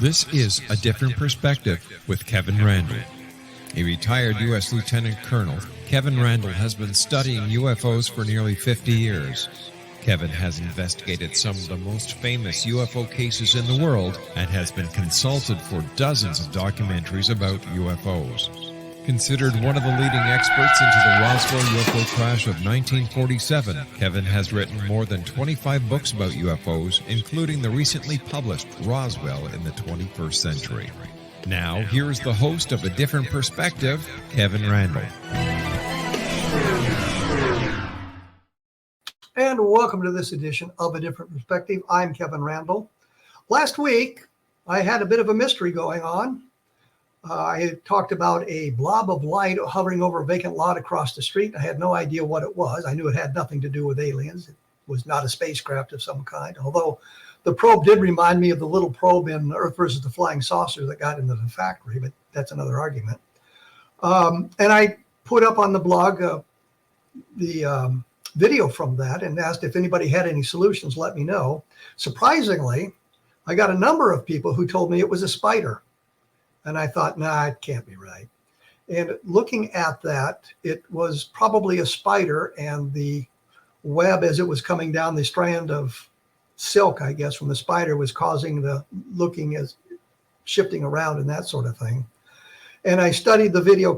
This is A Different Perspective with Kevin Randle. A retired U.S. Lieutenant Colonel, Kevin Randle has been studying UFOs for nearly 50 years. Kevin has investigated some of the most famous UFO cases in the world and has been consulted for dozens of documentaries about UFOs. Considered one of the leading experts into the Roswell UFO crash of 1947, Kevin has written more than 25 books about UFOs, including the recently published Roswell in the 21st Century. Now, here is the host of A Different Perspective, Kevin Randle. And welcome to this edition of A Different Perspective. I'm Kevin Randle. Last week, I had a bit of a mystery going on. I had talked about a blob of light hovering over a vacant lot across the street. I had no idea what it was. I knew it had nothing to do with aliens. It was not a spacecraft of some kind, although the probe did remind me of the little probe in Earth versus the Flying Saucer that got into the factory, but that's another argument. And I put up on the blog the video from that and asked if anybody had any solutions, let me know. Surprisingly, I got a number of people who told me it was a spider. And I thought, nah, it can't be right. And looking at that, it was probably a spider, and the web, as it was coming down, the strand of silk, I guess, from the spider was causing the looking as shifting around and that sort of thing. And I studied the video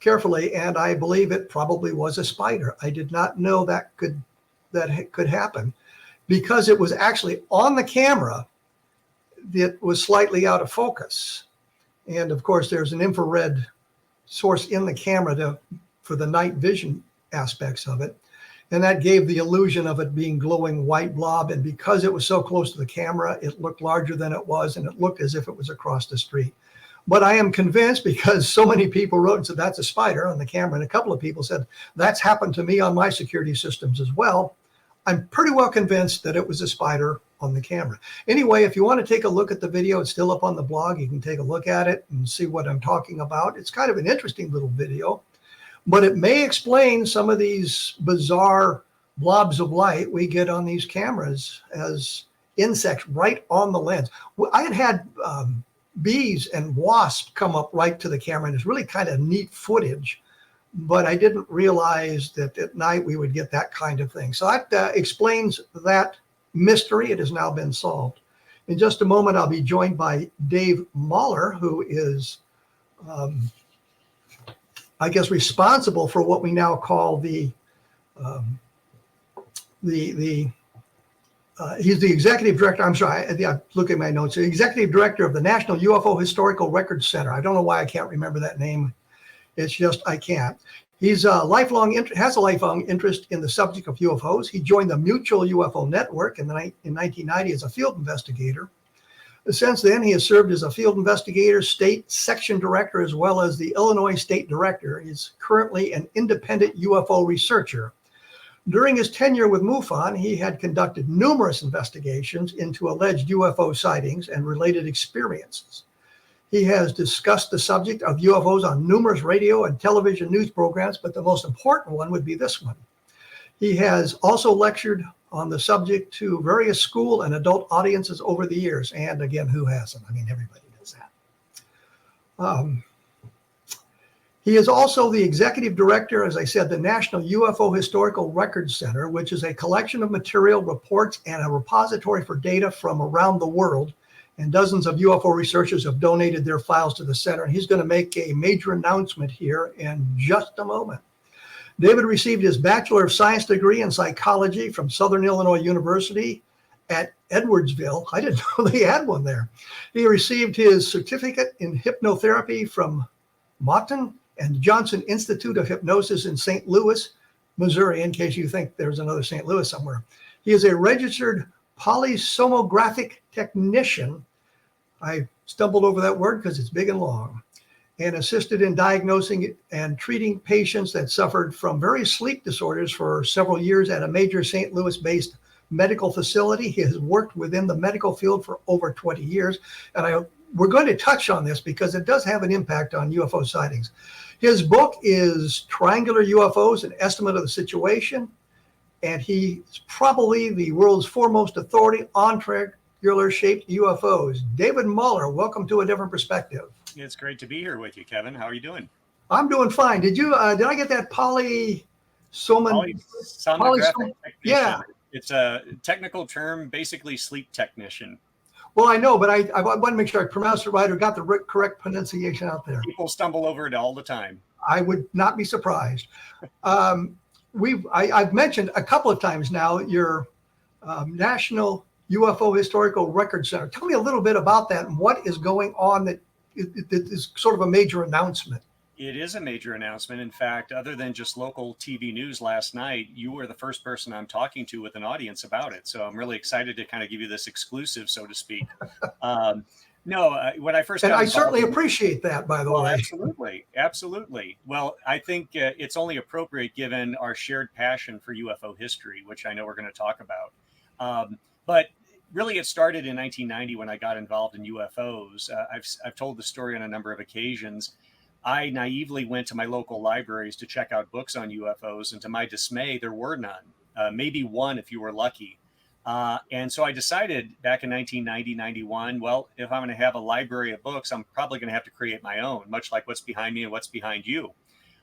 carefully, and I believe it probably was a spider. I did not know that could happen because it was actually on the camera that was slightly out of focus. And of course, there's an infrared source in the camera for the night vision aspects of it. And that gave the illusion of it being glowing white blob. And because it was so close to the camera, it looked larger than it was, and it looked as if it was across the street. But I am convinced, because so many people wrote and said, that's a spider on the camera. And a couple of people said, that's happened to me on my security systems as well. I'm pretty well convinced that it was a spider on the camera. Anyway, if you want to take a look at the video, it's still up on the blog. You can take a look at it and see what I'm talking about. It's kind of an interesting little video, but it may explain some of these bizarre blobs of light we get on these cameras as insects right on the lens. I had bees and wasps come up right to the camera, and it's really kind of neat footage, but I didn't realize that at night we would get that kind of thing. So that explains that mystery. It has now been solved. In just a moment, I'll be joined by Dave MARLER, who is, I guess, responsible for what we now call he's the executive director. I'm sorry, I look at my notes. The executive director of the National UFO Historical Records Center. I don't know why I can't remember that name. It's just I can't. He's has a lifelong interest in the subject of UFOs. He joined the Mutual UFO Network in 1990 as a field investigator. Since then, he has served as a field investigator, state section director, as well as the Illinois state director. He's currently an independent UFO researcher. During his tenure with MUFON, he had conducted numerous investigations into alleged UFO sightings and related experiences. He has discussed the subject of UFOs on numerous radio and television news programs, but the most important one would be this one. He has also lectured on the subject to various school and adult audiences over the years. And again, who hasn't? I mean, everybody does that. He is also the executive director, as I said, the National UFO Historical Records Center, which is a collection of material, reports, and a repository for data from around the world. And dozens of UFO researchers have donated their files to the center. And he's going to make a major announcement here in just a moment. David received his Bachelor of Science degree in psychology from Southern Illinois University at Edwardsville. I didn't know they had one there. He received his certificate in hypnotherapy from Mottin and Johnson Institute of Hypnosis in St. Louis, Missouri, in case you think there's another St. Louis somewhere. He is a registered polysomnographic technician. I stumbled over that word because it's big and long, and assisted in diagnosing and treating patients that suffered from various sleep disorders for several years at a major St. Louis-based medical facility. He has worked within the medical field for over 20 years, and we're going to touch on this because it does have an impact on UFO sightings. His book is Triangular UFOs, An Estimate of the Situation, and he's probably the world's foremost authority on triangular-shaped UFOs. David Muller, welcome to A Different Perspective. It's great to be here with you, Kevin. How are you doing? I'm doing fine. Did I get that polysomnographic Polysomnographic technician. Yeah. It's a technical term, basically sleep technician. Well, I know, but I want to make sure I pronounced it right or got the correct pronunciation out there. People stumble over it all the time. I would not be surprised. I've mentioned a couple of times now your National UFO Historical Record Center. Tell me a little bit about that and what is going on that is sort of a major announcement. It is a major announcement. In fact, other than just local TV news last night, you were the first person I'm talking to with an audience about it. So I'm really excited to kind of give you this exclusive, so to speak. When I first got I involved certainly appreciate that, by the way. Absolutely. Well, I think it's only appropriate given our shared passion for UFO history, which I know we're going to talk about. But really, it started in 1990 when I got involved in UFOs. I've told the story on a number of occasions. I naively went to my local libraries to check out books on UFOs, and to my dismay, there were none, maybe one if you were lucky. And so I decided back in 1990-91, well, if I'm going to have a library of books, I'm probably going to have to create my own, much like what's behind me and what's behind you.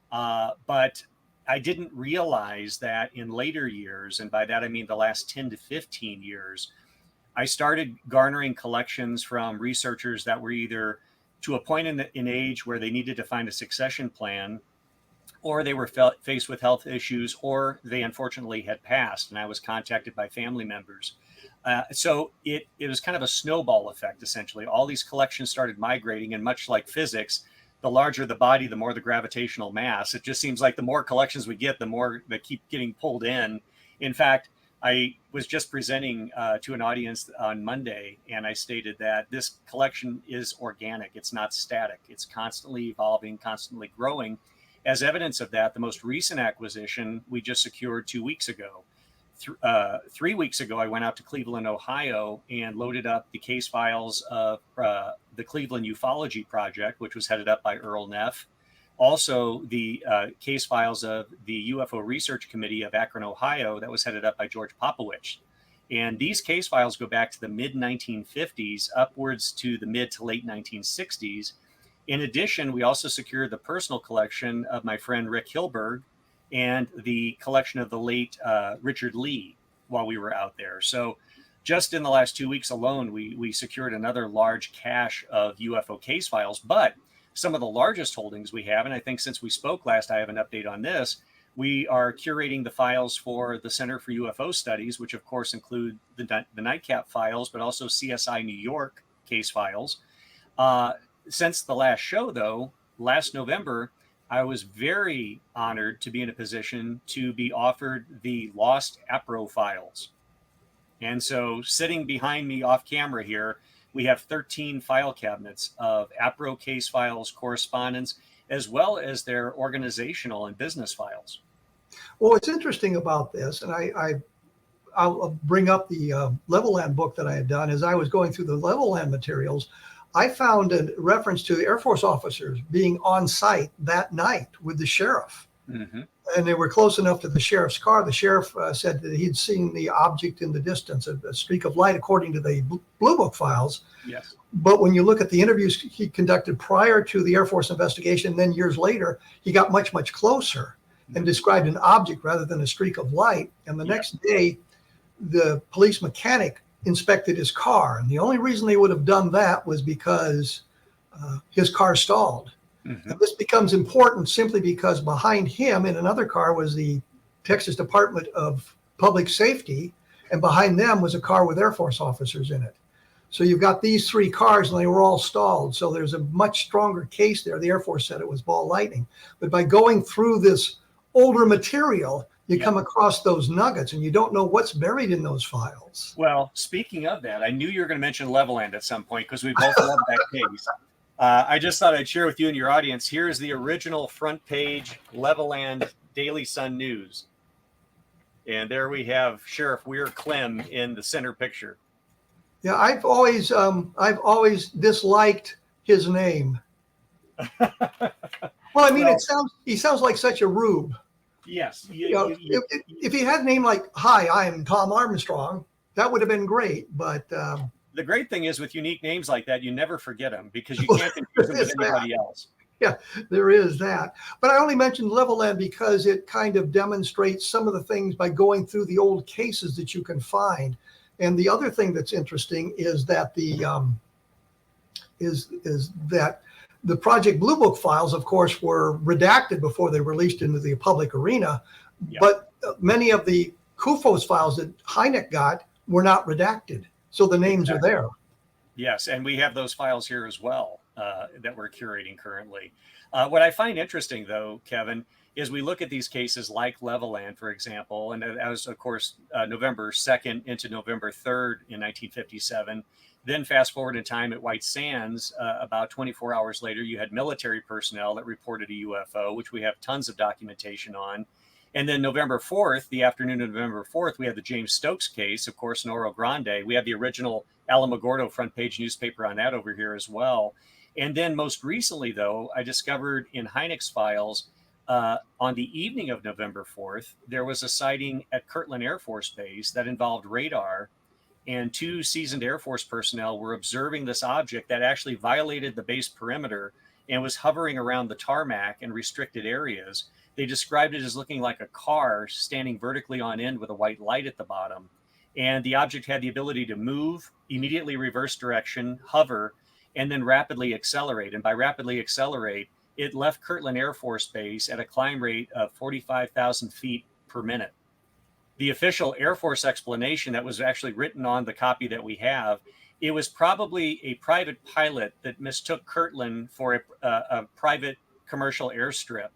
But I didn't realize that in later years, and by that I mean the last 10 to 15 years, I started garnering collections from researchers that were either to a point in age where they needed to find a succession plan, or they were faced with health issues, or they unfortunately had passed, and I was contacted by family members. So it was kind of a snowball effect, essentially. All these collections started migrating, and much like physics, the larger the body, the more the gravitational mass. It just seems like the more collections we get, the more they keep getting pulled in. In fact, I was just presenting to an audience on Monday, and I stated that this collection is organic. It's not static. It's constantly evolving, constantly growing. As evidence of that, the most recent acquisition we just secured 2 weeks ago. 3 weeks ago, I went out to Cleveland, Ohio, and loaded up the case files of the Cleveland Ufology Project, which was headed up by Earl Neff. Also, the case files of the UFO Research Committee of Akron, Ohio, that was headed up by George Popowich. And these case files go back to the mid-1950s, upwards to the mid to late 1960s. In addition, we also secured the personal collection of my friend Rick Hilberg and the collection of the late Richard Lee while we were out there. So just in the last 2 weeks alone, we secured another large cache of UFO case files. But some of the largest holdings we have, and I think since we spoke last, I have an update on this. We are curating the files for the Center for UFO Studies, which of course include the Nightcap files, but also CSI New York case files. Since the last show, though, last November, I was very honored to be in a position to be offered the Lost APRO files. And so sitting behind me off camera here, we have 13 file cabinets of APRO case files, correspondence, as well as their organizational and business files. Well, what's interesting about this, and I'll bring up the Level-Land book that I had done. As I was going through the Level-Land materials, I found a reference to Air Force officers being on site that night with the sheriff. Mm-hmm. And they were close enough to the sheriff's car. The sheriff said that he'd seen the object in the distance, a streak of light, according to the Blue Book files. Yes. But when you look at the interviews he conducted prior to the Air Force investigation, then years later, he got much, much closer and described an object rather than a streak of light. And the next day, the police mechanic inspected his car. And the only reason they would have done that was because his car stalled. Mm-hmm. And this becomes important simply because behind him in another car was the Texas Department of Public Safety, and behind them was a car with Air Force officers in it. So you've got these three cars and they were all stalled. So there's a much stronger case there. The Air Force said it was ball lightning. But by going through this older material, you come across those nuggets and you don't know what's buried in those files. Well, speaking of that, I knew you were going to mention Level-Land at some point because we both love that case. I just thought I'd share with you and your audience. Here's the original front page Level-Land Daily Sun News. And there we have Sheriff Weir Clem in the center picture. Yeah, I've always disliked his name. Well, I mean, he sounds like such a rube. Yes. If he had a name like, "Hi, I'm Tom Armstrong," that would have been great. But the great thing is with unique names like that, you never forget them because you can't confuse them with anybody else. Yeah, there is that. But I only mentioned Levelland because it kind of demonstrates some of the things by going through the old cases that you can find. And the other thing that's interesting is that the the Project Blue Book files, of course, were redacted before they released into the public arena. Yep. But many of the CUFOS files that Hynek got were not redacted. So the names are there. Yes, and we have those files here as well that we're curating currently. What I find interesting, though, Kevin, is we look at these cases like Levelland, for example, and that was, of course, November 2nd into November 3rd in 1957. Then fast forward in time at White Sands, about 24 hours later, you had military personnel that reported a UFO, which we have tons of documentation on. And then November 4th, the afternoon of November 4th, we had the James Stokes case, of course, in Oro Grande. We have the original Alamogordo front page newspaper on that over here as well. And then most recently, though, I discovered in Hynek's files on the evening of November 4th, there was a sighting at Kirtland Air Force Base that involved radar, and 2 seasoned Air Force personnel were observing this object that actually violated the base perimeter and was hovering around the tarmac and restricted areas. They described it as looking like a car standing vertically on end with a white light at the bottom. And the object had the ability to move, immediately reverse direction, hover, and then rapidly accelerate. And by rapidly accelerate, it left Kirtland Air Force Base at a climb rate of 45,000 feet per minute. The official Air Force explanation that was actually written on the copy that we have, it was probably a private pilot that mistook Kirtland for a private commercial airstrip.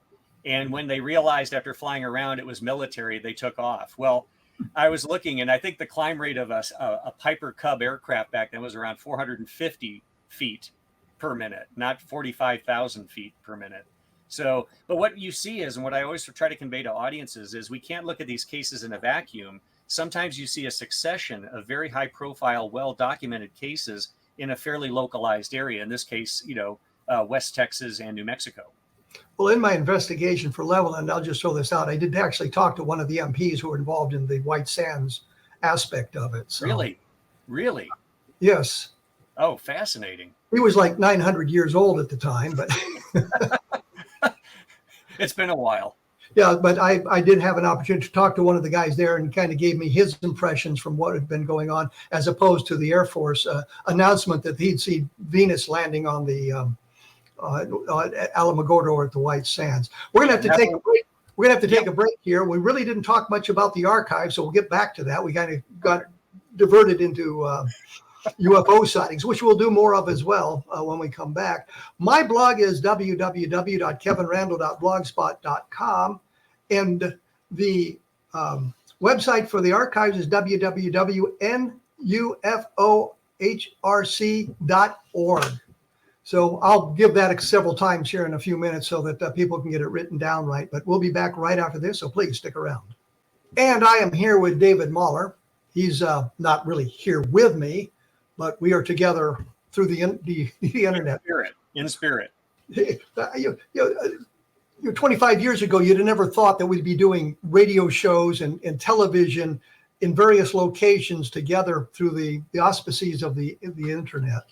And when they realized after flying around it was military, they took off. Well, I was looking, and I think the climb rate of a Piper Cub aircraft back then was around 450 feet per minute, not 45,000 feet per minute. So, but what you see is, and what I always try to convey to audiences is, we can't look at these cases in a vacuum. Sometimes you see a succession of very high profile, well-documented cases in a fairly localized area. In this case, West Texas and New Mexico. Well, in my investigation for Levelland, I'll just throw this out, I did actually talk to one of the MPs who were involved in the White Sands aspect of it. So, Really? Yes. Oh, fascinating. He was like 900 years old at the time, but it's been a while. Yeah, but I did have an opportunity to talk to one of the guys there, and kind of gave me his impressions from what had been going on, as opposed to the Air Force announcement that he'd see Venus landing on the at Alamogordo or at the White Sands. We're gonna have to take a break. We're gonna have to take a break here. We really didn't talk much about the archive, so we'll get back to that. We kind of got diverted into UFO sightings, which we'll do more of as well when we come back. My blog is www.kevinrandle.blogspot.com, and the website for the archives is www.mufohrc.org. So I'll give that several times here in a few minutes so that people can get it written down right. But we'll be back right after this, so please stick around. And I am here with David MARLER. He's not really here with me, but we are together through the internet. In spirit. 25 years ago, you'd have never thought that we'd be doing radio shows and television in various locations together through the auspices of the internet.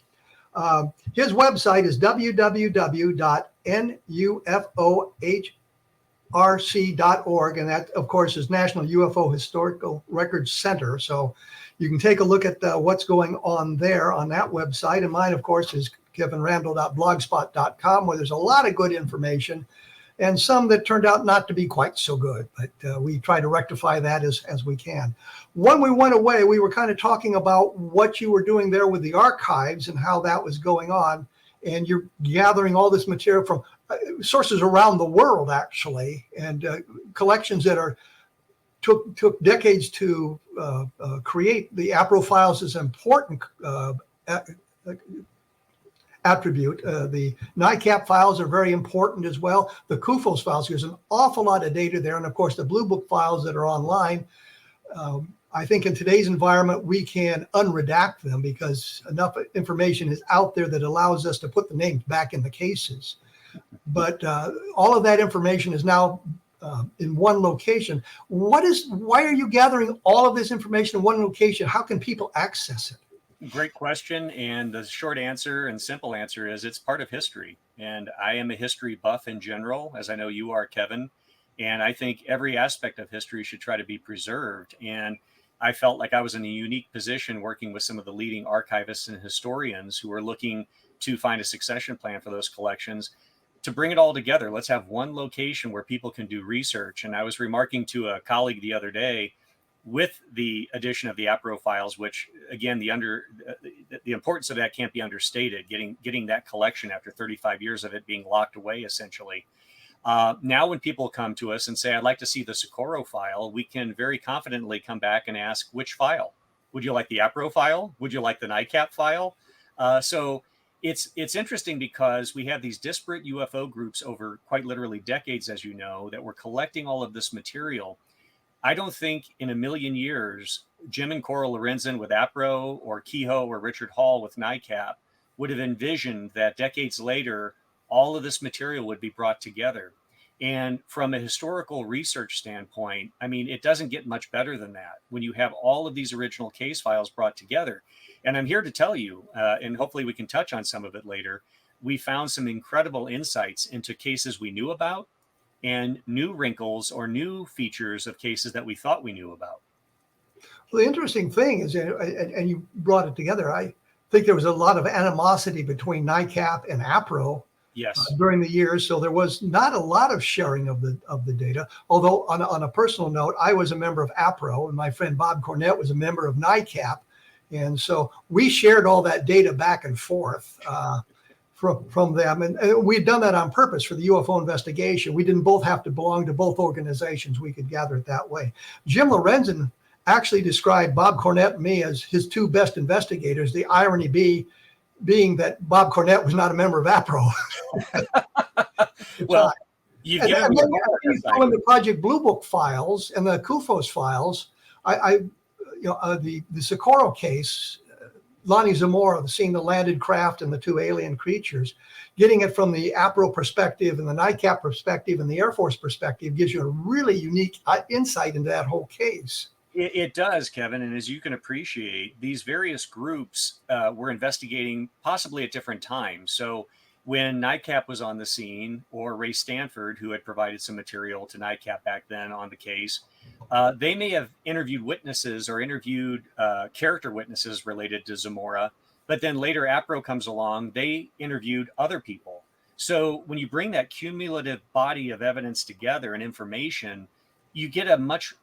His website is www.nufohrc.org, and that, of course, is National UFO Historical Records Center. So you can take a look at what's going on there on that website. And mine, of course, is kevinrandle.blogspot.com, where there's a lot of good information and some that turned out not to be quite so good. But we try to rectify that as we can. When we went away, we were kind of talking about what you were doing there with the archives and how that was going on. And you're gathering all this material from sources around the world, actually, and collections that took decades to create. The APRO files is an important attribute. The NICAP files are very important as well. The CUFOS files, there's an awful lot of data there. And of course, the Blue Book files that are online. I think in today's environment, we can unredact them because enough information is out there that allows us to put the names back in the cases. But all of that information is now in one location. Why are you gathering all of this information in one location? How can people access it? Great question. And the short answer and simple answer is it's part of history. And I am a history buff in general, as I know you are, Kevin. And I think every aspect of history should try to be preserved. And I felt like I was in a unique position working with some of the leading archivists and historians who were looking to find a succession plan for those collections to bring it all together. Let's have one location where people can do research. And I was remarking to a colleague the other day, with the addition of the APRO files, which again, the importance of that can't be understated, getting that collection after 35 years of it being locked away, essentially. Now, when people come to us and say, I'd like to see the Socorro file, we can very confidently come back and ask, which file? Would you like the APRO file? Would you like the NICAP file? So it's interesting because we have these disparate UFO groups over quite literally decades, as you know, that were collecting all of this material. I don't think in a million years, Jim and Coral Lorenzen with APRO or Kehoe or Richard Hall with NICAP would have envisioned that decades later, all of this material would be brought together. And from a historical research standpoint, I mean, it doesn't get much better than that when you have all of these original case files brought together. And I'm here to tell you, and hopefully we can touch on some of it later, we found some incredible insights into cases we knew about and new wrinkles or new features of cases that we thought we knew about. Well, the interesting thing is, and you brought it together, I think there was a lot of animosity between NICAP and APRO during the years. So there was not a lot of sharing of the data. Although on a personal note, I was a member of APRO and my friend Bob Cornett was a member of NICAP. And so we shared all that data back and forth from them. And we'd done that on purpose for the UFO investigation. We didn't both have to belong to both organizations. We could gather it that way. Jim Lorenzen actually described Bob Cornett and me as his two best investigators, the irony being that Bob Cornett was not a member of APRO. Well, you've given me the Project Blue Book files and the CUFOS files. The Socorro case, Lonnie Zamora, seeing the landed craft and the two alien creatures, getting it from the APRO perspective and the NICAP perspective and the Air Force perspective gives you a really unique insight into that whole case. It does, Kevin. And as you can appreciate, these various groups were investigating possibly at different times. So when NICAP was on the scene, or Ray Stanford, who had provided some material to NICAP back then on the case, they may have interviewed witnesses or interviewed character witnesses related to Zamora. But then later APRO comes along, they interviewed other people. So when you bring that cumulative body of evidence together and information, you get a much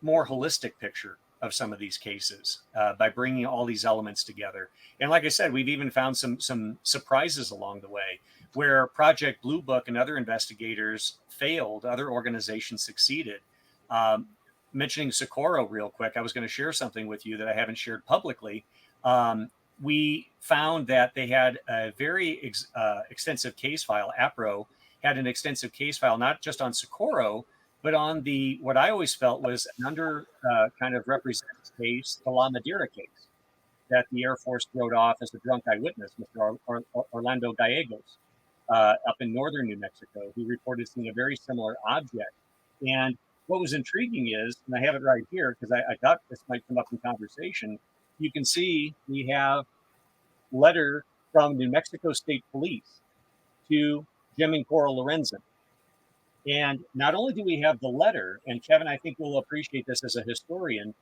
more holistic picture of some of these cases by bringing all these elements together. And like I said, we've even found some surprises along the way where Project Blue Book and other investigators failed, other organizations succeeded. Mentioning Socorro real quick, I was going to share something with you that I haven't shared publicly. We found that they had a very extensive case file. APRO had an extensive case file, not just on Socorro, but on what I always felt was an kind of represented case, the La Madeira case, that the Air Force wrote off as a drunk eyewitness, Mr. Orlando Gallegos, up in northern New Mexico, who reported seeing a very similar object. And what was intriguing is, and I have it right here because I thought this might come up in conversation, you can see we have letter from New Mexico State Police to Jim and Coral Lorenzen. And not only do we have the letter, and Kevin, I think will appreciate this as a historian,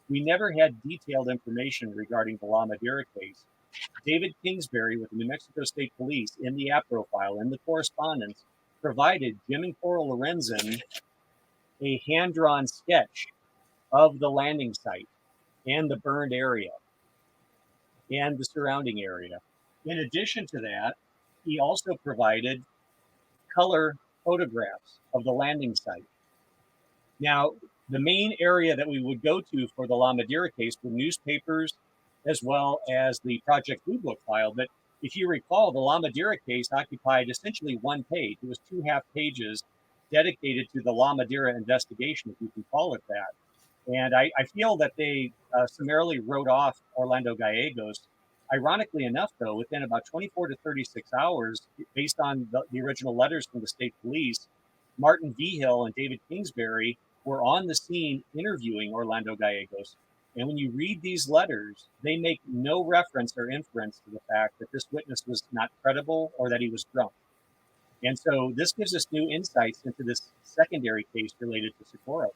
we never had detailed information regarding the La Madeira case. David Kingsbury with the New Mexico State Police in the APRO file, in the correspondence, provided Jim and Coral Lorenzen a hand-drawn sketch of the landing site and the burned area and the surrounding area. In addition to that, he also provided color photographs of the landing site. Now, the main area that we would go to for the La Madeira case were newspapers as well as the Project Blue Book file. But if you recall, the La Madeira case occupied essentially one page. It was 2.5 pages dedicated to the La Madeira investigation, if you can call it that. And I feel that they summarily wrote off Orlando Gallegos. Ironically enough, though, within about 24 to 36 hours, based on the original letters from the state police, Martin Vigil and David Kingsbury were on the scene interviewing Orlando Gallegos. And when you read these letters, they make no reference or inference to the fact that this witness was not credible or that he was drunk. And so this gives us new insights into this secondary case related to Socorro.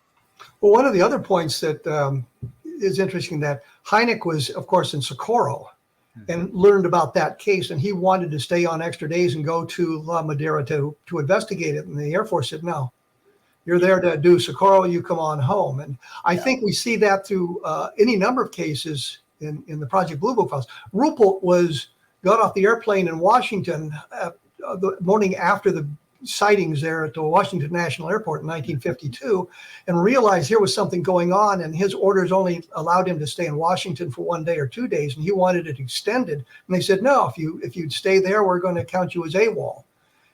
Well, one of the other points that is interesting, that Hynek was, of course, in Socorro and learned about that case, and he wanted to stay on extra days and go to La Madera to investigate it. And the Air Force said, no, you're there to do Socorro, you come on home. And I think we see that through any number of cases in the Project Blue Book files. Ruppelt got off the airplane in Washington the morning after the sightings there at the Washington National Airport in 1952, and realized there was something going on, and his orders only allowed him to stay in Washington for 1 day or 2 days, and he wanted it extended. And they said, no, if you'd stay there, we're going to count you as AWOL.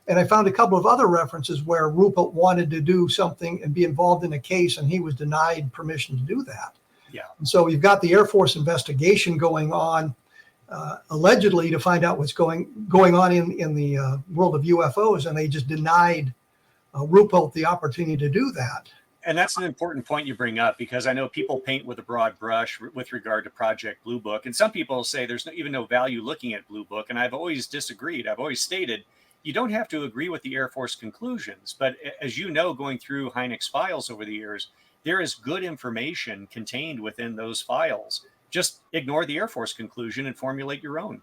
And I found a couple of other references where Ruppelt wanted to do something and be involved in a case, and he was denied permission to do that. Yeah. And so you've got the Air Force investigation going on, allegedly to find out what's going on in the world of UFOs, and they just denied Ruppelt the opportunity to do that. And that's an important point you bring up, because I know people paint with a broad brush with regard to Project Blue Book. And some people say there's even no value looking at Blue Book. And I've always disagreed. I've always stated you don't have to agree with the Air Force conclusions. But as you know, going through Hynek's files over the years, there is good information contained within those files. Just ignore the Air Force conclusion and formulate your own.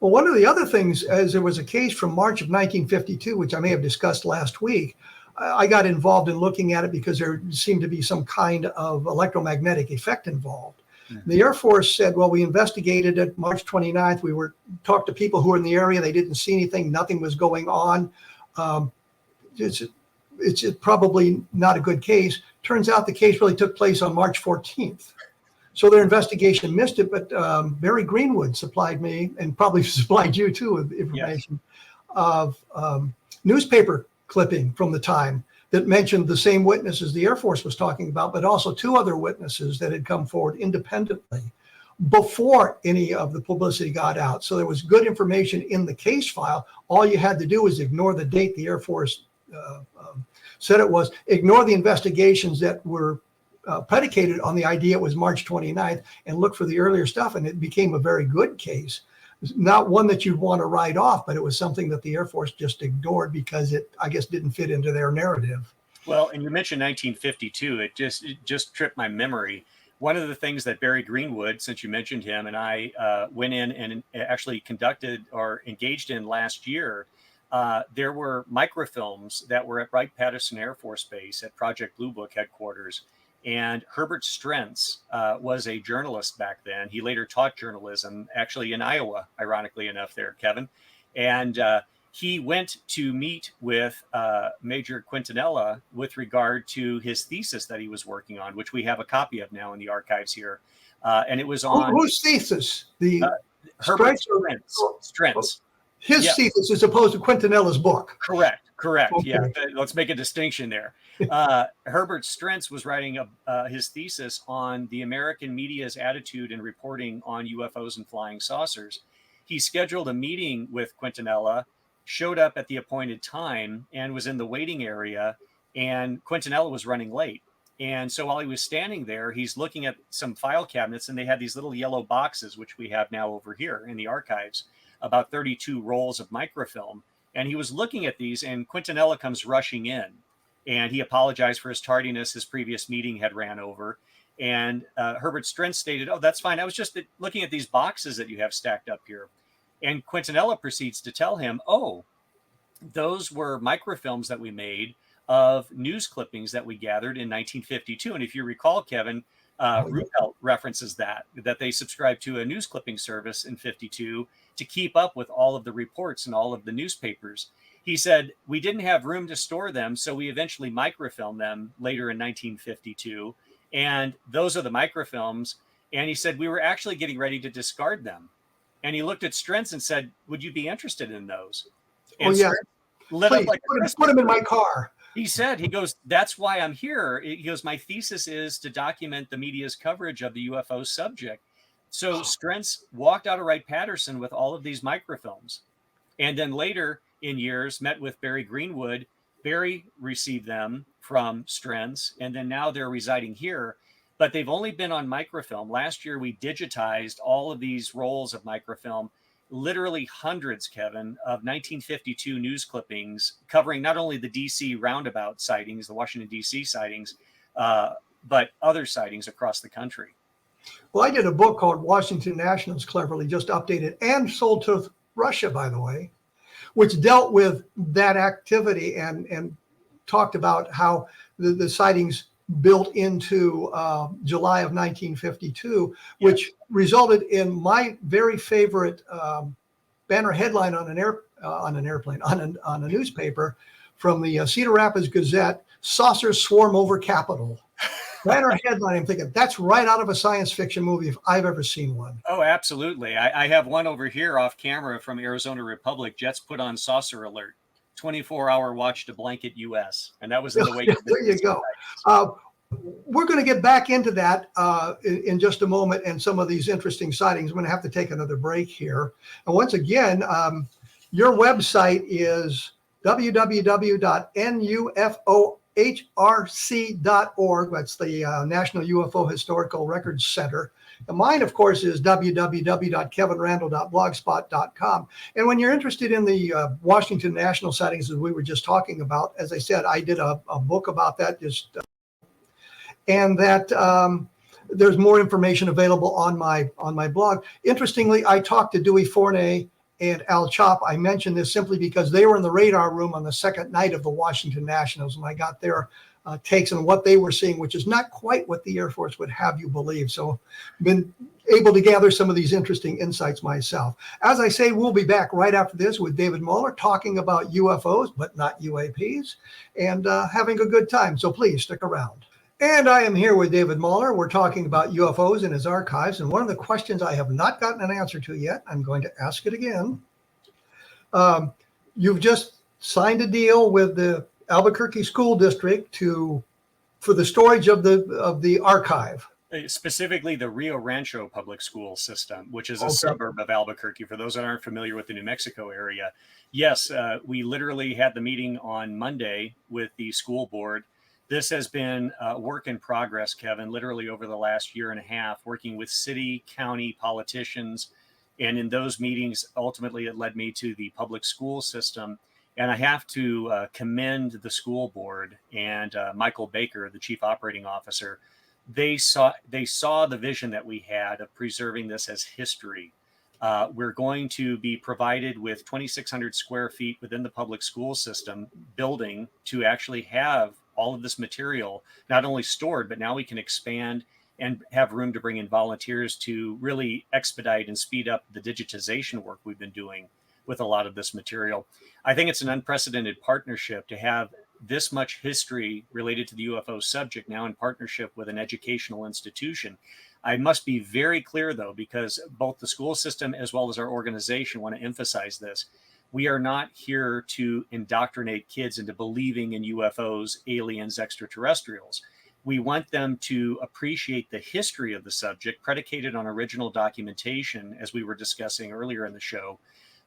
Well, one of the other things is there was a case from March of 1952, which I may have discussed last week. I got involved in looking at it because there seemed to be some kind of electromagnetic effect involved. Mm-hmm. The Air Force said, well, we investigated it March 29th. We talked to people who were in the area. They didn't see anything. Nothing was going on. It's probably not a good case. Turns out the case really took place on March 14th. So their investigation missed it, but Barry Greenwood supplied me, and probably supplied you too, with information of newspaper clipping from the time that mentioned the same witnesses the Air Force was talking about, but also 2 other witnesses that had come forward independently before any of the publicity got out. So there was good information in the case file. All you had to do was ignore the date the Air Force said it was, ignore the investigations that were predicated on the idea it was March 29th, and look for the earlier stuff, and it became a very good case. Not one that you'd want to write off, but it was something that the Air Force just ignored because it, I guess, didn't fit into their narrative. Well, and you mentioned 1952. It just tripped my memory. One of the things that Barry Greenwood, since you mentioned him, and I went in and actually conducted or engaged in last year, there were microfilms that were at Wright-Patterson Air Force Base at Project Blue Book headquarters. And Herbert Strentz was a journalist back then. He later taught journalism, actually in Iowa, ironically enough there, Kevin. And he went to meet with Major Quintanilla with regard to his thesis that he was working on, which we have a copy of now in the archives here. And it was on... Whose thesis? The Herbert Strentz. His thesis as opposed to Quintanilla's book. Correct. Okay. Yeah, let's make a distinction there. Herbert Strentz was writing his thesis on the American media's attitude and reporting on UFOs and flying saucers. He scheduled a meeting with Quintanilla, showed up at the appointed time, and was in the waiting area, and Quintanilla was running late. And so while he was standing there, he's looking at some file cabinets, and they had these little yellow boxes, which we have now over here in the archives, about 32 rolls of microfilm. And he was looking at these, and Quintanilla comes rushing in, and he apologized for his tardiness. His previous meeting had ran over, and Herbert Strentz stated, "Oh, that's fine. I was just looking at these boxes that you have stacked up here." And Quintanilla proceeds to tell him, "Oh, those were microfilms that we made of news clippings that we gathered in 1952." And if you recall, Kevin, Ruppelt references that they subscribed to a news clipping service in 52 to keep up with all of the reports and all of the newspapers. He said, we didn't have room to store them, so we eventually microfilmed them later in 1952. And those are the microfilms. And he said, we were actually getting ready to discard them. And he looked at Strentz and said, would you be interested in those? And yeah. Lit Please, up like put them in my car. He said, he goes, that's why I'm here. He goes, my thesis is to document the media's coverage of the UFO subject. So Strentz walked out of Wright-Patterson with all of these microfilms. And then later in years, met with Barry Greenwood. Barry received them from Strentz. And then now they're residing here. but they've only been on microfilm. Last year, we digitized all of these rolls of microfilm, literally hundreds, Kevin, of 1952 news clippings covering not only the DC roundabout sightings, the Washington, DC sightings, but other sightings across the country. Well, I did a book called Washington Nationals, cleverly just updated and sold to Russia, by the way, which dealt with that activity and talked about how the sightings built into July of 1952, which resulted in my very favorite banner headline on a newspaper from the Cedar Rapids Gazette: "Saucers swarm over Capitol." Banner headline. I'm thinking that's right out of a science fiction movie if I've ever seen one. Oh, absolutely. I have one over here off camera from Arizona Republic. Jets put on saucer alert. 24-hour watch to blanket U.S. And that was in the wake of There you go. We're going to get back into that in just a moment and some of these interesting sightings. I'm going to have to take another break here. And once again, your website is www.nufohrc.org. That's the National UFO Historical Records Center. And mine, of course, is www.kevinrandle.blogspot.com. And when you're interested in the Washington National sightings, as we were just talking about, as I said, I did a book about that, and that there's more information available on my blog. Interestingly, I talked to Dewey Forney and Al Chop. I mentioned this simply because they were in the radar room on the second night of the Washington Nationals, and I got their takes on what they were seeing, which is not quite what the Air Force would have you believe. So been able to gather some of these interesting insights myself. As I say, we'll be back right after this with David Muller talking about UFOs, but not UAPs, and having a good time. So please stick around. And I am here with David Muller. We're talking about UFOs in his archives. And one of the questions I have not gotten an answer to yet, I'm going to ask it again. You've just signed a deal with the Albuquerque School District for the storage of the archive. Specifically the Rio Rancho public school system, which is a suburb of Albuquerque. For those that aren't familiar with the New Mexico area, yes, we literally had the meeting on Monday with the school board. This has been a work in progress, Kevin, literally over the last year and a half, working with city, county politicians. And in those meetings, ultimately, it led me to the public school system. And I have to commend the school board and Michael Baker, the chief operating officer. They saw the vision that we had of preserving this as history. We're going to be provided with 2,600 square feet within the public school system building to actually have all of this material not only stored, but now we can expand and have room to bring in volunteers to really expedite and speed up the digitization work we've been doing with a lot of this material. I think it's an unprecedented partnership to have this much history related to the UFO subject now in partnership with an educational institution. I must be very clear, though, because both the school system as well as our organization want to emphasize this. We are not here to indoctrinate kids into believing in UFOs, aliens, extraterrestrials. We want them to appreciate the history of the subject predicated on original documentation, as we were discussing earlier in the show.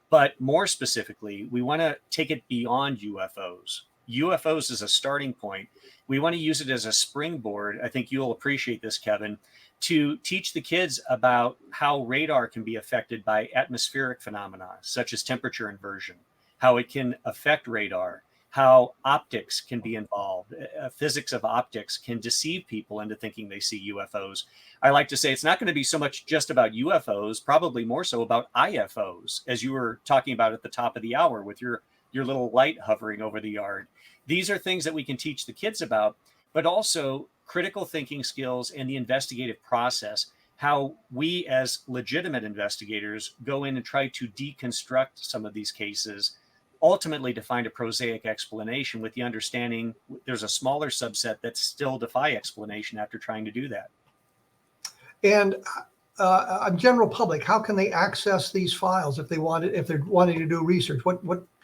But more specifically, we want to take it beyond UFOs. UFOs is a starting point. We want to use it as a springboard. I think you'll appreciate this, Kevin, to teach the kids about how radar can be affected by atmospheric phenomena, such as temperature inversion, how it can affect radar, how optics can be involved. Physics of optics can deceive people into thinking they see UFOs. I like to say it's not going to be so much just about UFOs, probably more so about IFOs, as you were talking about at the top of the hour with your little light hovering over the yard. These are things that we can teach the kids about, but also critical thinking skills and the investigative process, how we as legitimate investigators go in and try to deconstruct some of these cases, ultimately to find a prosaic explanation with the understanding there's a smaller subset that still defy explanation after trying to do that. And a general public, how can they access these files if they're wanting to do research?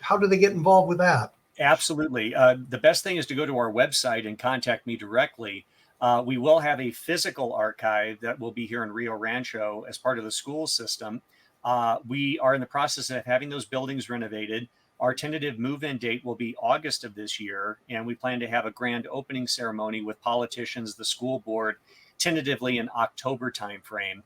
How do they get involved with that? Absolutely. The best thing is to go to our website and contact me directly. We will have a physical archive that will be here in Rio Rancho as part of the school system. We are in the process of having those buildings renovated. Our tentative move-in date will be August of this year, and we plan to have a grand opening ceremony with politicians, the school board, tentatively an October timeframe.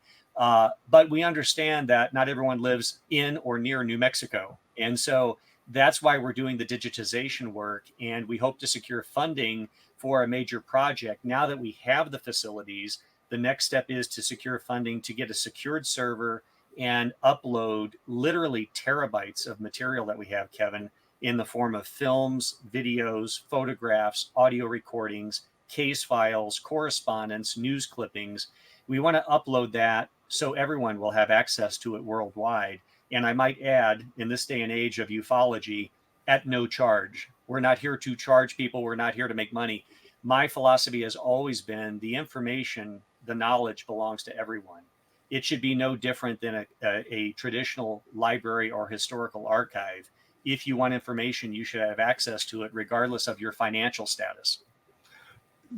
But we understand that not everyone lives in or near New Mexico. And so that's why we're doing the digitization work. And we hope to secure funding for a major project. Now that we have the facilities, the next step is to secure funding to get a secured server and upload literally terabytes of material that we have, Kevin, in the form of films, videos, photographs, audio recordings, case files, correspondence, news clippings. We want to upload that so everyone will have access to it worldwide. And I might add, in this day and age of ufology, at no charge. We're not here to charge people. We're not here to make money. My philosophy has always been the information, the knowledge belongs to everyone. It should be no different than a traditional library or historical archive. If you want information, you should have access to it regardless of your financial status.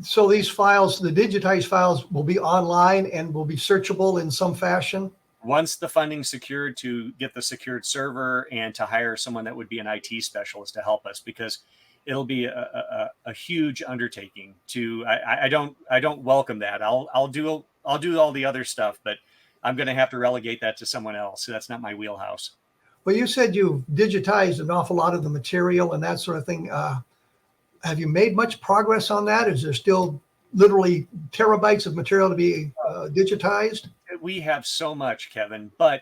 So these files, the digitized files, will be online and will be searchable in some fashion? Once the funding's secured, to get the secured server and to hire someone that would be an IT specialist to help us, because it'll be a huge undertaking. I don't welcome that. I'll do all the other stuff, but I'm going to have to relegate that to someone else. So that's not my wheelhouse. Well, you said you've digitized an awful lot of the material and that sort of thing. Have you made much progress on that? Is there still literally terabytes of material to be digitized? We have so much, Kevin, but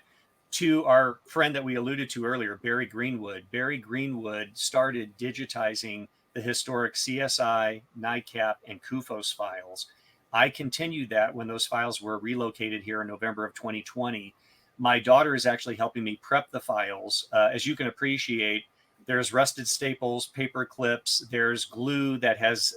to our friend that we alluded to earlier, Barry Greenwood started digitizing the historic CSI, NICAP, and CUFOS files. I continued that when those files were relocated here in November of 2020. My daughter is actually helping me prep the files. As you can appreciate, there's rusted staples, paper clips, there's glue that has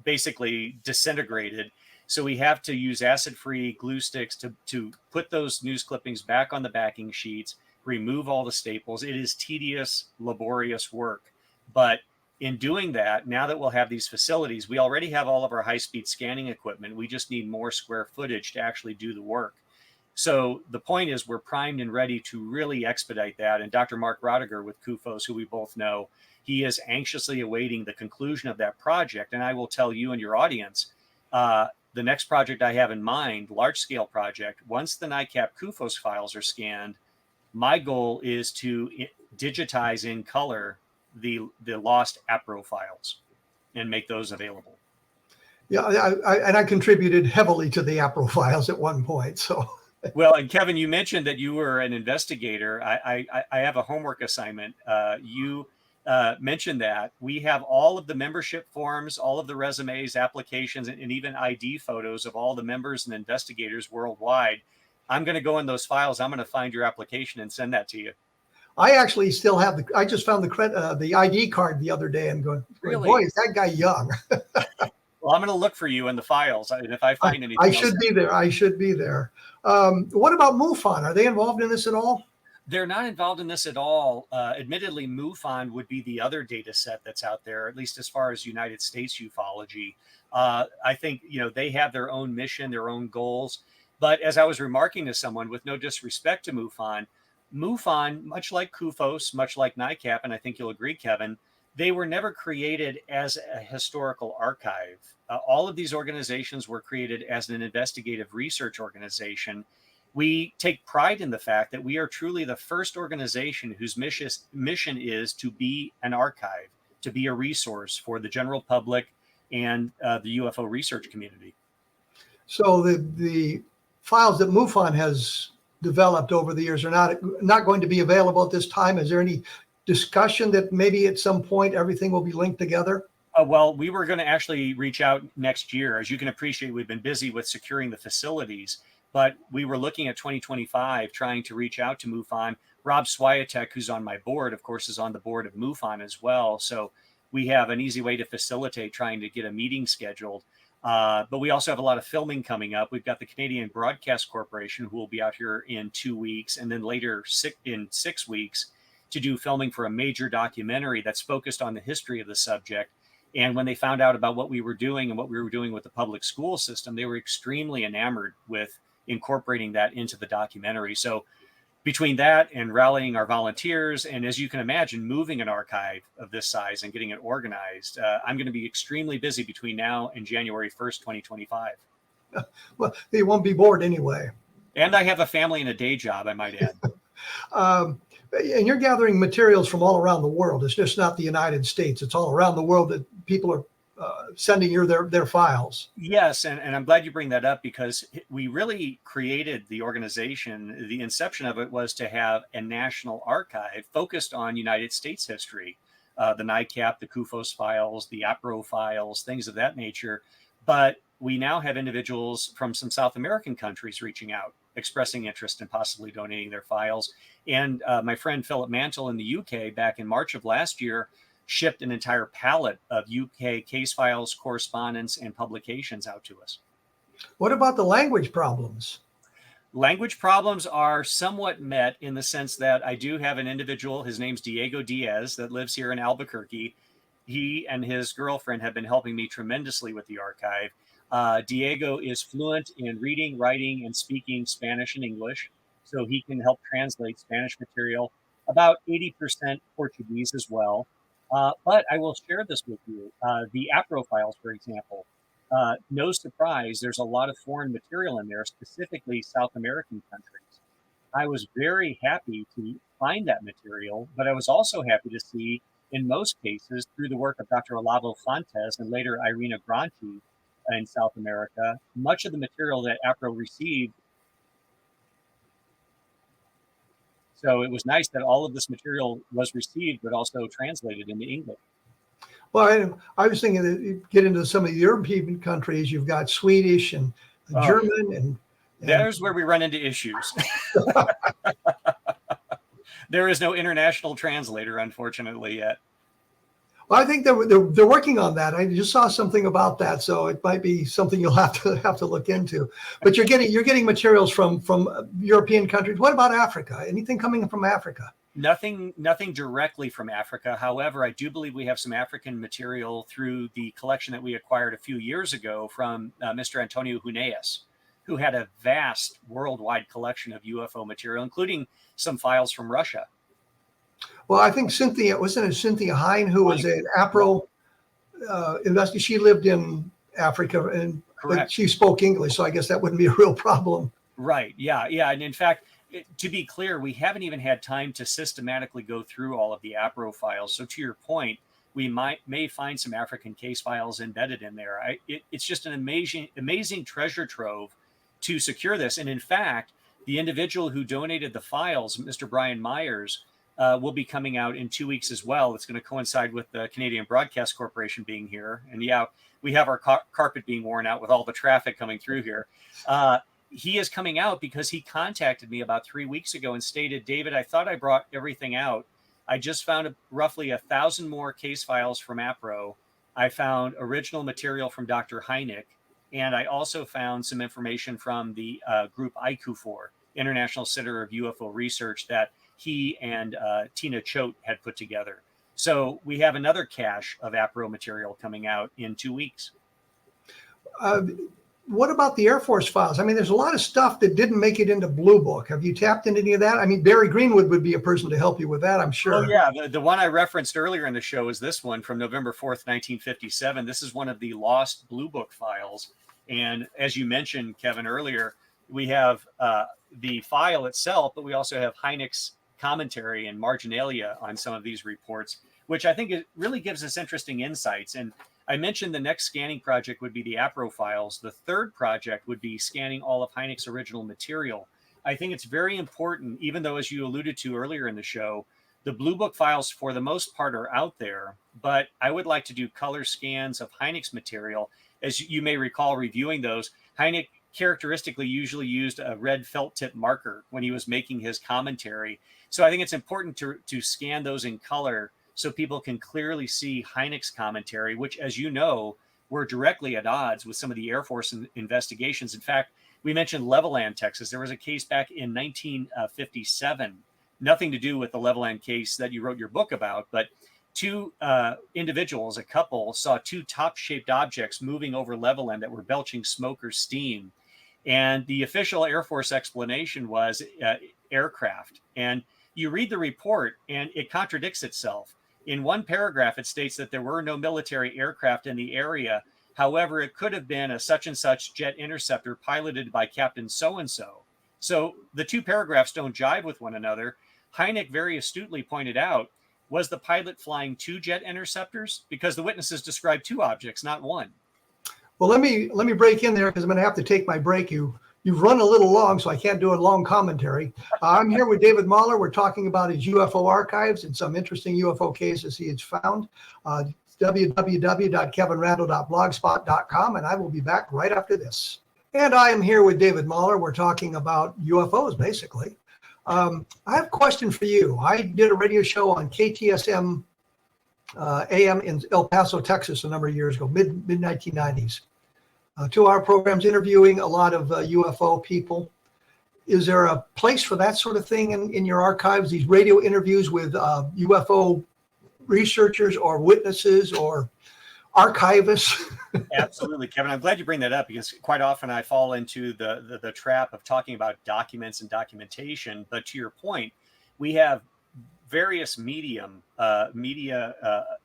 basically disintegrated. So we have to use acid-free glue sticks to put those news clippings back on the backing sheets, remove all the staples. It is tedious, laborious work. But in doing that, now that we'll have these facilities, we already have all of our high-speed scanning equipment. We just need more square footage to actually do the work. So the point is we're primed and ready to really expedite that. And Dr. Mark Rodiger with CUFOS, who we both know, he is anxiously awaiting the conclusion of that project. And I will tell you and your audience, the next project I have in mind, large-scale project, once the NICAP CUFOS files are scanned, my goal is to digitize in color the lost APRO files and make those available. Yeah, I contributed heavily to the APRO files at one point. So, well, and Kevin, you mentioned that you were an investigator. I have a homework assignment. You mentioned that we have all of the membership forms, all of the resumes, applications, and even ID photos of all the members and investigators worldwide. I'm going to go in those files. I'm going to find your application and send that to you. I actually still have I just found the ID card the other day and going, really? Boy, is that guy young. Well, I'm going to look for you in the files. And if I find anything, I should be there. I should be there. What about MUFON? Are they involved in this at all? They're not involved in this at all. Admittedly, MUFON would be the other data set that's out there, at least as far as United States ufology. I think, they have their own mission, their own goals. But as I was remarking to someone, with no disrespect to MUFON, much like CUFOS, much like NICAP, and I think you'll agree, Kevin, they were never created as a historical archive. All of these organizations were created as an investigative research organization. We take pride in the fact that we are truly the first organization whose mission is to be an archive, to be a resource for the general public and the UFO research community. So the files that MUFON has developed over the years are not going to be available at this time. Is there any discussion that maybe at some point everything will be linked together? Well, we were going to actually reach out next year. As you can appreciate, we've been busy with securing the facilities, but we were looking at 2025, trying to reach out to MUFON. Rob Swiatek, who's on my board, of course, is on the board of MUFON as well. So we have an easy way to facilitate trying to get a meeting scheduled. But we also have a lot of filming coming up. We've got the Canadian Broadcast Corporation, who will be out here in 2 weeks, and then later in 6 weeks to do filming for a major documentary that's focused on the history of the subject. And when they found out about what we were doing and what we were doing with the public school system, they were extremely enamored with incorporating that into the documentary. So between that and rallying our volunteers, and as you can imagine, moving an archive of this size and getting it organized, I'm going to be extremely busy between now and January 1st, 2025. Well, you won't be bored anyway. And I have a family and a day job, I might add. And you're gathering materials from all around the world. It's just not the United States. It's all around the world that people are sending you their files. Yes, and I'm glad you bring that up, because we really created the organization. The inception of it was to have a national archive focused on United States history, the NICAP, the CUFOS files, the APRO files, things of that nature. But we now have individuals from some South American countries reaching out, expressing interest in possibly donating their files. And my friend Philip Mantle in the UK, back in March of last year, shipped an entire pallet of UK case files, correspondence, and publications out to us. What about the language problems? Language problems are somewhat met in the sense that I do have an individual, his name's Diego Diaz, that lives here in Albuquerque. He and his girlfriend have been helping me tremendously with the archive. Diego is fluent in reading, writing, and speaking Spanish and English, so he can help translate Spanish material, about 80% Portuguese as well. But I will share this with you. The APRO files, for example, no surprise, there's a lot of foreign material in there, specifically South American countries. I was very happy to find that material, but I was also happy to see, in most cases, through the work of Dr. Olavo Fontes and later Irina Granchi in South America, much of the material that APRO received. So it was nice that all of this material was received, but also translated into English. Well, I was thinking that you get into some of the European countries, you've got Swedish and German, and there's where we run into issues. There is no international translator, unfortunately, yet. Well, I think they're working on that. I just saw something about that, so it might be something you'll have to look into. But you're getting materials from European countries. What about Africa? Anything coming from Africa? Nothing directly from Africa. However, I do believe we have some African material through the collection that we acquired a few years ago from Mr. Antonio Huneas, who had a vast worldwide collection of UFO material, including some files from Russia. Well, I think wasn't it Cynthia Hine, who was an APRO investigator? She lived in Africa, but she spoke English, so I guess that wouldn't be a real problem. Right. Yeah. And in fact, to be clear, we haven't even had time to systematically go through all of the APRO files. So to your point, we may find some African case files embedded in there. It's just an amazing treasure trove to secure this. And in fact, the individual who donated the files, Mr. Brian Myers, will be coming out in 2 weeks as well. It's going to coincide with the Canadian Broadcast Corporation being here. And yeah, we have our carpet being worn out with all the traffic coming through here. He is coming out because he contacted me about 3 weeks ago and stated, David, I thought I brought everything out. I just found roughly 1,000 more case files from APRO. I found original material from Dr. Hynek, and I also found some information from the group ICUFOR, International Center of UFO Research, that he and Tina Choate had put together. So we have another cache of APRO material coming out in 2 weeks. What about the Air Force files? I mean, there's a lot of stuff that didn't make it into Blue Book. Have you tapped into any of that? I mean, Barry Greenwood would be a person to help you with that, I'm sure. Oh, yeah. The one I referenced earlier in the show is this one from November 4th, 1957. This is one of the lost Blue Book files. And as you mentioned, Kevin, earlier, we have the file itself, but we also have Hynek's commentary and marginalia on some of these reports, which I think it really gives us interesting insights. And I mentioned the next scanning project would be the APRO files. The third project would be scanning all of Hynek's original material. I think it's very important, even though, as you alluded to earlier in the show, the Blue Book files for the most part are out there, but I would like to do color scans of Hynek's material. As you may recall reviewing those, Hynek characteristically usually used a red felt tip marker when he was making his commentary. So I think it's important to scan those in color so people can clearly see Hynek's commentary, which, as you know, were directly at odds with some of the Air Force investigations. In fact, we mentioned Levelland, Texas. There was a case back in 1957, nothing to do with the Levelland case that you wrote your book about, but two individuals, a couple, saw two top-shaped objects moving over Levelland that were belching smoke or steam. And the official Air Force explanation was aircraft. And you read the report, and it contradicts itself. In one paragraph, it states that there were no military aircraft in the area. However, it could have been a such and such jet interceptor piloted by Captain so-and-so. So the two paragraphs don't jive with one another. Hynek very astutely pointed out, was the pilot flying two jet interceptors? Because the witnesses described two objects, not one. Well, let me break in there because I'm going to have to take my break. You've run a little long, so I can't do a long commentary. I'm here with David MARLER. We're talking about his UFO archives and some interesting UFO cases he has found. www.kevinrandle.blogspot.com, and I will be back right after this. And I am here with David MARLER. We're talking about UFOs, basically. I have a question for you. I did a radio show on KTSM AM in El Paso, Texas, a number of years ago, mid-1990s. 2-hour programs interviewing a lot of UFO people. Is there a place for that sort of thing in your archives, these radio interviews with UFO researchers or witnesses or archivists? Absolutely, Kevin. I'm glad you bring that up because quite often I fall into the trap of talking about documents and documentation. But to your point, we have various media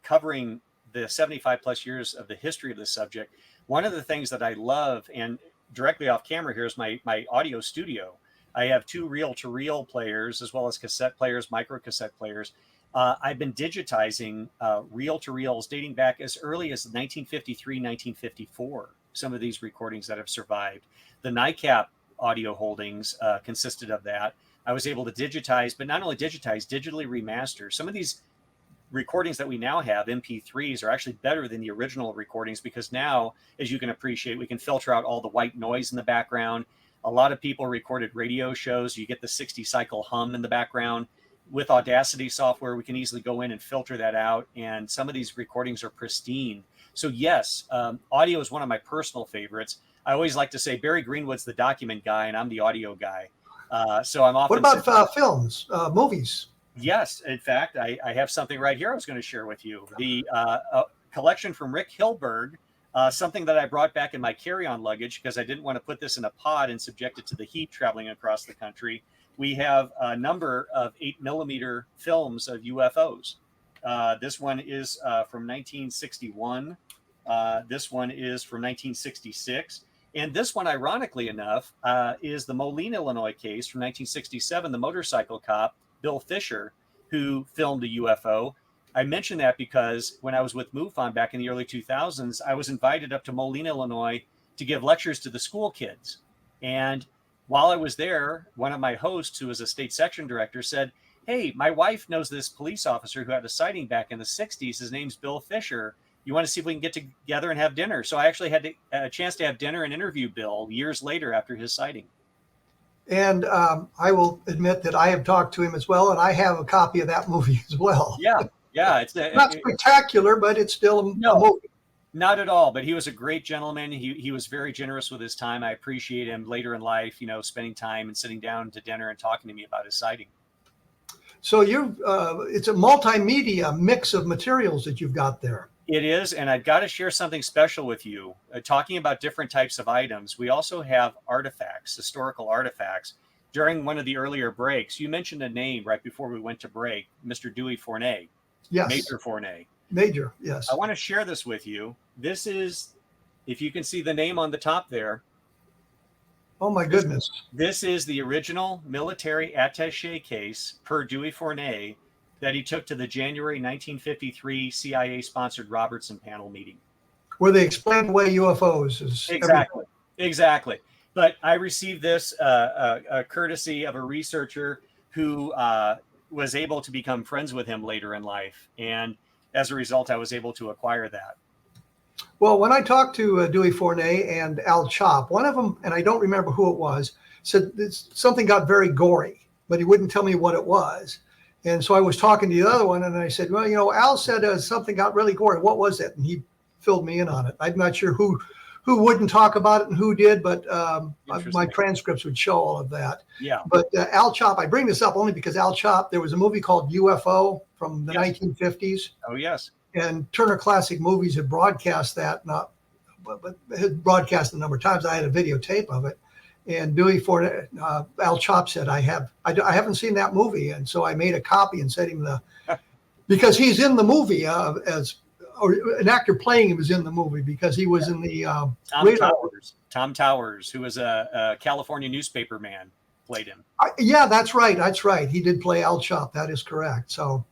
covering the 75 plus years of the history of the subject. One of the things that I love, and directly off camera here, is my audio studio. I have 2 reel-to-reel players as well as cassette players, micro cassette players. I've been digitizing reel-to-reels dating back as early as 1953, 1954. Some of these recordings that have survived. The NICAP audio holdings consisted of that. I was able to digitize, but not only digitize, digitally remaster. Some of these recordings that we now have, MP3s, are actually better than the original recordings because now, as you can appreciate, we can filter out all the white noise in the background. A lot of people recorded radio shows. You get the 60 cycle hum in the background. With Audacity software, we can easily go in and filter that out. And some of these recordings are pristine. So yes, audio is one of my personal favorites. I always like to say Barry Greenwood's the document guy and I'm the audio guy. So I'm often. What about films, movies? Yes, in fact, I have something right here I was going to share with you. The collection from Rick Hilberg, something that I brought back in my carry-on luggage because I didn't want to put this in a pod and subject it to the heat traveling across the country. We have a number of 8mm films of UFOs. This one is from 1961. This one is from 1966. And this one, ironically enough, is the Moline, Illinois case from 1967, the motorcycle cop, Bill Fisher, who filmed a UFO. I mention that because when I was with MUFON back in the early 2000s, I was invited up to Moline, Illinois to give lectures to the school kids. And while I was there, one of my hosts, who was a state section director, said, "Hey, my wife knows this police officer who had a sighting back in the 60s. His name's Bill Fisher. You want to see if we can get together and have dinner?" So I actually had a chance to have dinner and interview Bill years later after his sighting. And I will admit that I have talked to him as well, and I have a copy of that movie as well. Yeah. It's not spectacular, but it's still a movie. Not at all. But he was a great gentleman. He was very generous with his time. I appreciate him later in life, spending time and sitting down to dinner and talking to me about his sighting. So it's a multimedia mix of materials that you've got there. It is, and I've got to share something special with you. Talking about different types of items, we also have artifacts, historical artifacts. During one of the earlier breaks, you mentioned a name right before we went to break, Mr. Dewey Fournay. Yes. Major Fournay. Major, yes. I want to share this with you. This is, if you can see the name on the top there. Oh, my goodness. This is the original military attaché case per Dewey Fournay that he took to the January 1953 CIA-sponsored Robertson panel meeting. Where they explained away UFOs. Exactly. But I received this courtesy of a researcher who was able to become friends with him later in life. And as a result, I was able to acquire that. Well, when I talked to Dewey Fournay and Al Chop, one of them, and I don't remember who it was, said something got very gory, but he wouldn't tell me what it was. And so I was talking to the other one, and I said, well, Al said something got really gory. What was it? And he filled me in on it. I'm not sure who wouldn't talk about it and who did, but my transcripts would show all of that. Yeah. But Al Chop, I bring this up only because Al Chop, there was a movie called UFO from the 1950s. Oh, yes. And Turner Classic Movies had broadcast that, but had broadcast a number of times. I had a videotape of it. And Dewey Fournay, Al Chop said, I haven't seen that movie. And so I made a copy and sent him because he's in the movie as or an actor playing him is in the movie because he was in the Tom Towers, who was a California newspaper man, played him. Yeah, that's right. That's right. He did play Al Chop. That is correct. So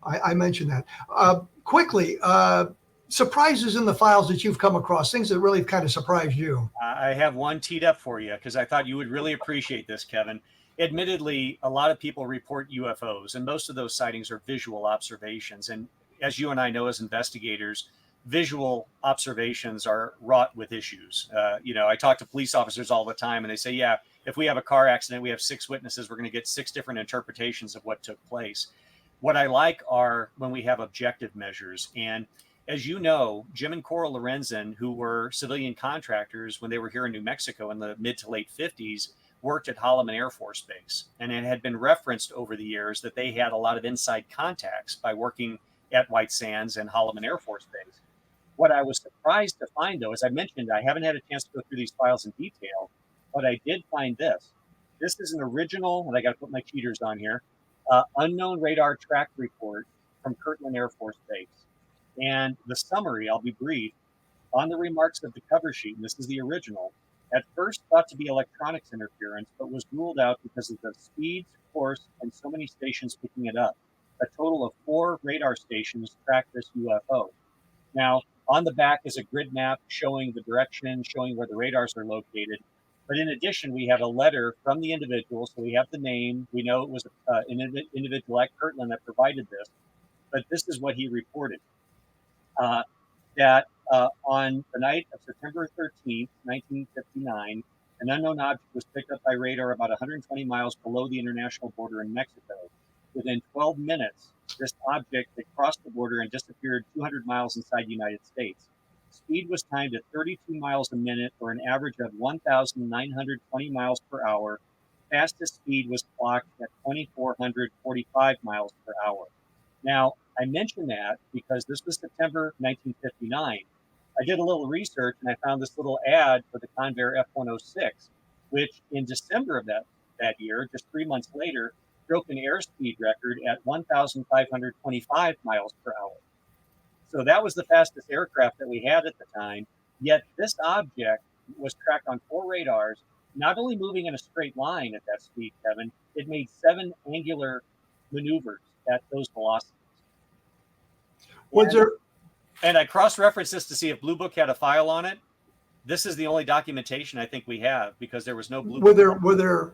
I mentioned that. Quickly, surprises in the files that you've come across, things that really kind of surprised you. I have one teed up for you because I thought you would really appreciate this, Kevin. Admittedly, a lot of people report UFOs, and most of those sightings are visual observations. And as you and I know as investigators, visual observations are wrought with issues. I talk to police officers all the time, and they say, yeah, if we have a car accident, we have 6 witnesses, we're going to get 6 different interpretations of what took place. What I like are when we have objective measures. And as you know, Jim and Coral Lorenzen, who were civilian contractors when they were here in New Mexico in the mid to late 50s, worked at Holloman Air Force Base. And it had been referenced over the years that they had a lot of inside contacts by working at White Sands and Holloman Air Force Base. What I was surprised to find, though, as I mentioned, I haven't had a chance to go through these files in detail, but I did find this. This is an original, and I got to put my cheaters on here, unknown radar track report from Kirtland Air Force Base. And the summary, I'll be brief, on the remarks of the cover sheet, and this is the original, at first thought to be electronics interference, but was ruled out because of the speeds, course, and so many stations picking it up. A total of 4 radar stations tracked this UFO. Now, on the back is a grid map showing the direction, showing where the radars are located. But in addition, we have a letter from the individual, so we have the name. We know it was an individual at Kirtland that provided this, but this is what he reported. That on the night of September 13th, 1959, an unknown object was picked up by radar about 120 miles below the international border in Mexico. Within 12 minutes, this object had crossed the border and disappeared 200 miles inside the United States. Speed was timed at 32 miles a minute for an average of 1,920 miles per hour. Fastest speed was clocked at 2,445 miles per hour. Now, I mention that because this was September 1959. I did a little research and I found this little ad for the Convair F-106, which in December of that year, just 3 months later, broke an airspeed record at 1,525 miles per hour. So that was the fastest aircraft that we had at the time. Yet this object was tracked on 4 radars, not only moving in a straight line at that speed, Kevin, it made 7 angular maneuvers at those velocities. And I cross-referenced this to see if Blue Book had a file on it. This is the only documentation I think we have because there was no Blue Book. Were there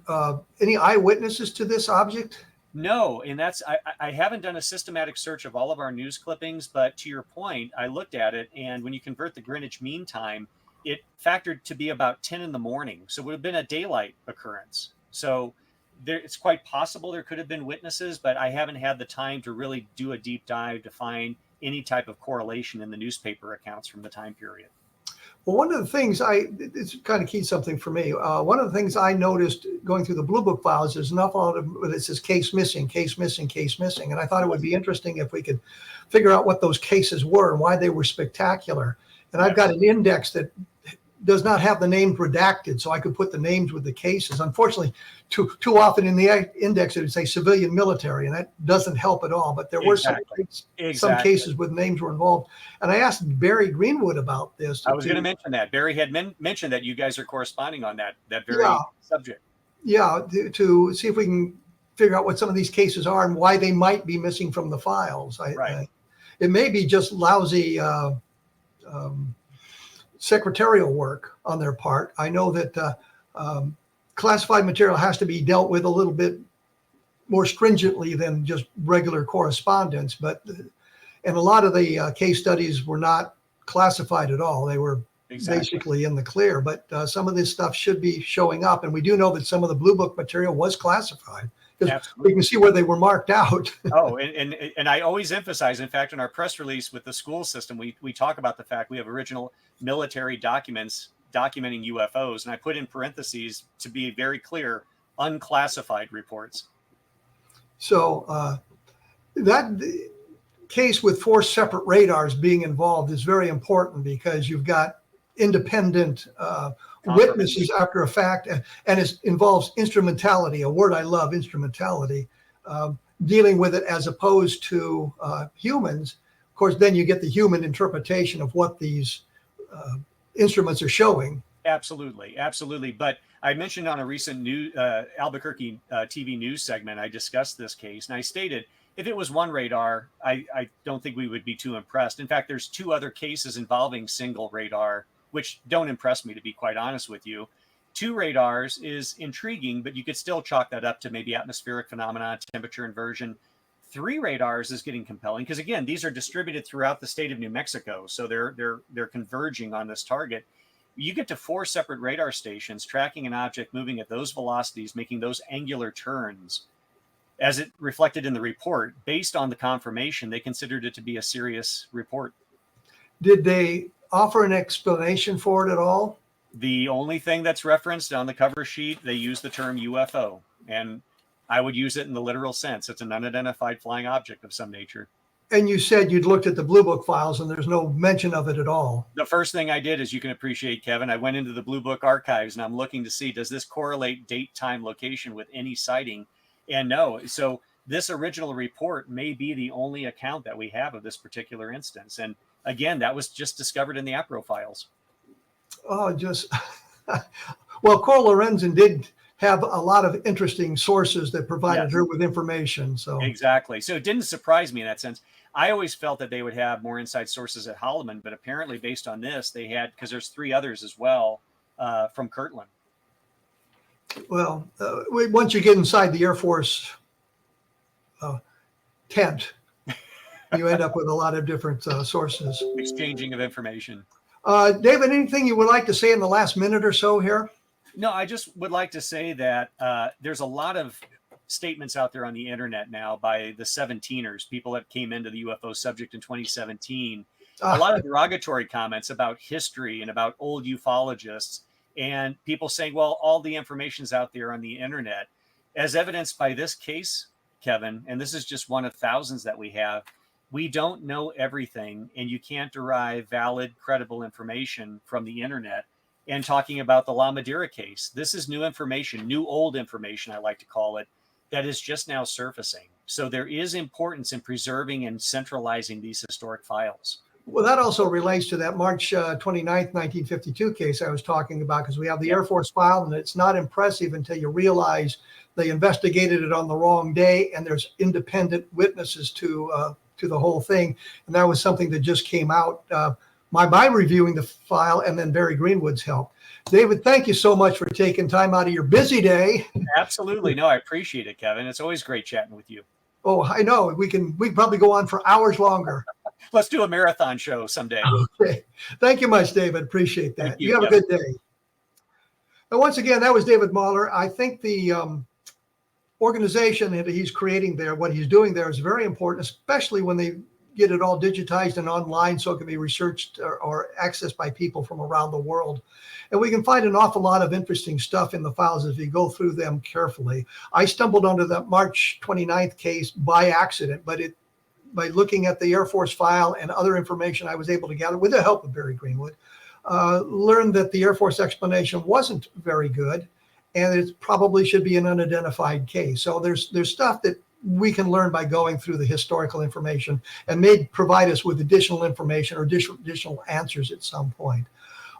any eyewitnesses to this object? No, and that's I haven't done a systematic search of all of our news clippings, but to your point, I looked at it, and when you convert the Greenwich Mean Time, it factored to be about 10 in the morning. So it would have been a daylight occurrence. So it's quite possible there could have been witnesses, but I haven't had the time to really do a deep dive to find any type of correlation in the newspaper accounts from the time period. Well, one of the things it's kind of key something for me. One of the things I noticed going through the Blue Book files is an awful lot of it says case missing, case missing, case missing. And I thought it would be interesting if we could figure out what those cases were and why they were spectacular. And I've got an index that does not have the names redacted, so I could put the names with the cases. Unfortunately, too often in the index it would say civilian military, and that doesn't help at all. But there were some cases with names were involved. And I asked Barry Greenwood about this. I was going to mention that. Barry had mentioned that you guys are corresponding on that very subject. Yeah, to see if we can figure out what some of these cases are and why they might be missing from the files. It may be just lousy secretarial work on their part. I know that classified material has to be dealt with a little bit more stringently than just regular correspondence, and a lot of the case studies were not classified at all. They were basically in the clear, but some of this stuff should be showing up. And we do know that some of the Blue Book material was classified. We can see where they were marked out. and I always emphasize, in fact, in our press release with the school system, we talk about the fact we have original military documents documenting UFOs. And I put in parentheses to be very clear, unclassified reports. So that case with 4 separate radars being involved is very important because you've got independent witnesses after a fact, and it involves instrumentality, a word I love, instrumentality, dealing with it as opposed to humans course, then you get the human interpretation of what these instruments are showing. Absolutely, absolutely. But I mentioned on a recent Albuquerque TV news segment, I discussed this case, and I stated if it was one radar, I don't think we would be too impressed. In fact, there's 2 other cases involving single radar, which don't impress me, to be quite honest with you. 2 radars is intriguing, but you could still chalk that up to maybe atmospheric phenomena, temperature inversion. 3 radars is getting compelling because, again, these are distributed throughout the state of New Mexico, so they're converging on this target. You get to 4 separate radar stations tracking an object moving at those velocities, making those angular turns. As it reflected in the report, based on the confirmation, they considered it to be a serious report. Did they offer an explanation for it at all? The only thing that's referenced on the cover sheet, they use the term UFO, and I would use it in the literal sense. It's an unidentified flying object of some nature. And you said you'd looked at the Blue Book files and there's no mention of it at all. The first thing I did, as you can appreciate, Kevin, I went into the Blue Book archives and I'm looking to see, does this correlate date, time, location with any sighting? And no. So this original report may be the only account that we have of this particular instance. And again, that was just discovered in the APRO files. Oh, well, Cora Lorenzen did have a lot of interesting sources that provided her with information. So exactly. So it didn't surprise me in that sense. I always felt that they would have more inside sources at Holloman, but apparently based on this, they had, because there's 3 others as well from Kirtland. Well, once you get inside the Air Force tent, you end up with a lot of different sources. Exchanging of information. David, anything you would like to say in the last minute or so here? No, I just would like to say that there's a lot of statements out there on the internet now by the 17ers, people that came into the UFO subject in 2017. A lot of derogatory comments about history and about old ufologists, and people saying, well, all the information's out there on the internet. As evidenced by this case, Kevin, and this is just one of thousands that we have, we don't know everything, and you can't derive valid, credible information from the internet. And talking about the La Madeira case, this is new information, new old information, I like to call it, that is just now surfacing. So there is importance in preserving and centralizing these historic files. Well, that also relates to that March 29th, 1952 case I was talking about, because we have the Air Force file, and it's not impressive until you realize they investigated it on the wrong day, and there's independent witnesses to the whole thing. And that was something that just came out by reviewing the file and then Barry Greenwood's help. David, thank you so much for taking time out of your busy day. Absolutely. No, I appreciate it, Kevin. It's always great chatting with you. Oh, I know. We can probably go on for hours longer. Let's do a marathon show someday. Okay. Thank you much, David. Appreciate that. Thank you. You have a good day. And once again, that was David MARLER. I think the organization that he's creating there, what he's doing there is very important, especially when they get it all digitized and online so it can be researched or accessed by people from around the world. And we can find an awful lot of interesting stuff in the files if you go through them carefully. I stumbled onto that March 29th case by accident, but by looking at the Air Force file and other information I was able to gather with the help of Barry Greenwood, learned that the Air Force explanation wasn't very good, and it probably should be an unidentified case. So there's stuff that we can learn by going through the historical information and may provide us with additional information or additional answers at some point.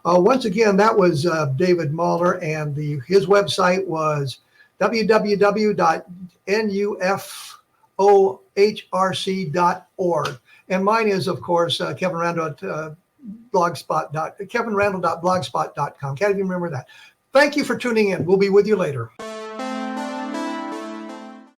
Once again, that was David MARLER, and his website was www.nufohrc.org. And mine is, of course, kevinrandle.blogspot.com. Can't even remember that. Thank you for tuning in. We'll be with you later.